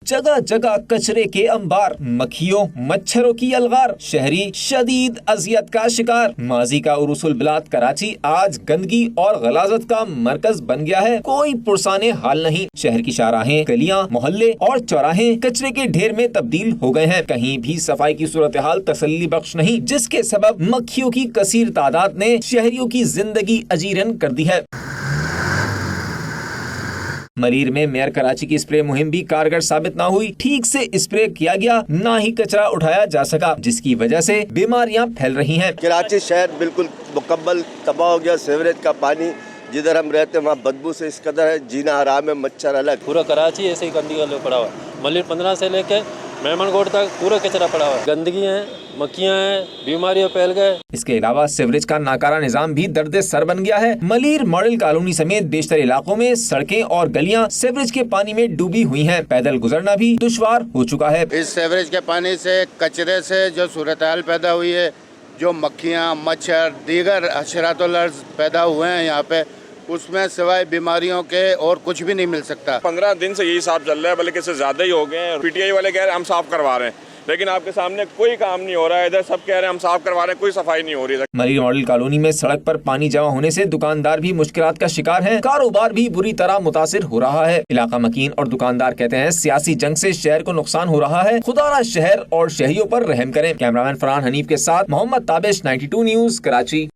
जगह जगह कचरे के अंबार, मक्खियों मच्छरों की अलगार, शहरी शदीद अजियत का शिकार। माजी का उरुसुल बिलाद कराची आज गंदगी और गलाजत का मरकज बन गया है। कोई पुरसाने हाल नहीं। शहर की शाहराहें, गलियां, मोहल्ले और चौराहे कचरे के ढेर में तब्दील हो गए हैं। कहीं भी सफाई की सूरत हाल तसल्ली बख्श नहीं, जिसके सबब मक्खियों की कसीर तादाद ने शहरियों की जिंदगी अजीरन कर दी है। मरीर में मेयर कराची की स्प्रे मुहिम भी कारगर साबित न हुई। ठीक से स्प्रे किया गया, ना ही कचरा उठाया जा सका, जिसकी वजह से बीमारियां फैल रही हैं। कराची शहर बिल्कुल मुकम्मल तबाह हो गया। सीवरेज का पानी जिधर हम रहते हैं वहाँ बदबू से इस कदर है, जीना हराम है, मच्छर अलग। पूरा कराची ऐसे ही गंदगी का पड़ा हुआ है। मलिर 15 से लेके मेहमान गोड तक पूरा कचरा पड़ा हुआ है। गंदगी है, मक्खियां हैं, बीमारियां फैल गए। इसके अलावा सीवरेज का नाकारा निजाम भी दर्द सर बन गया है। मलिर मॉडल कॉलोनी समेत बेशतर इलाकों में सड़कें और गलियां सीवरेज के पानी में डूबी हुई हैं। पैदल गुजरना भी दुश्वार हो चुका है। इस सीवरेज के पानी से, कचरे से जो सूरत हाल पैदा हुई है, जो मक्खियाँ, मच्छर, दीगर हशरातुल अर्ज़ पैदा हुए हैं यहाँ पे, उसमें सिवाय बीमारियों के और कुछ भी नहीं मिल सकता। 15 दिन से यही साफ चल रहा है, बल्कि इससे ज्यादा ही हो गए हैं। पीटीआई वाले कह रहे हैं हम साफ करवा रहे हैं, लेकिन आपके सामने कोई काम नहीं हो रहा है। इधर सब कह रहे हैं हम साफ करवा रहे हैं, कोई सफाई नहीं हो रही है। मरीर मॉडल कॉलोनी में सड़क पर पानी जमा होने से दुकानदार भी मुश्किलात का शिकार हैं। कारोबार भी बुरी तरह मुतासिर हो रहा है। इलाका मकीन और दुकानदार कहते हैं सियासी जंग से शहर को नुकसान हो रहा है। खुदा शहर और शहरियों पर रहम करें। कैमरामैन फरहान हनीफ के साथ मोहम्मद ताबिश, 92 न्यूज़, कराची।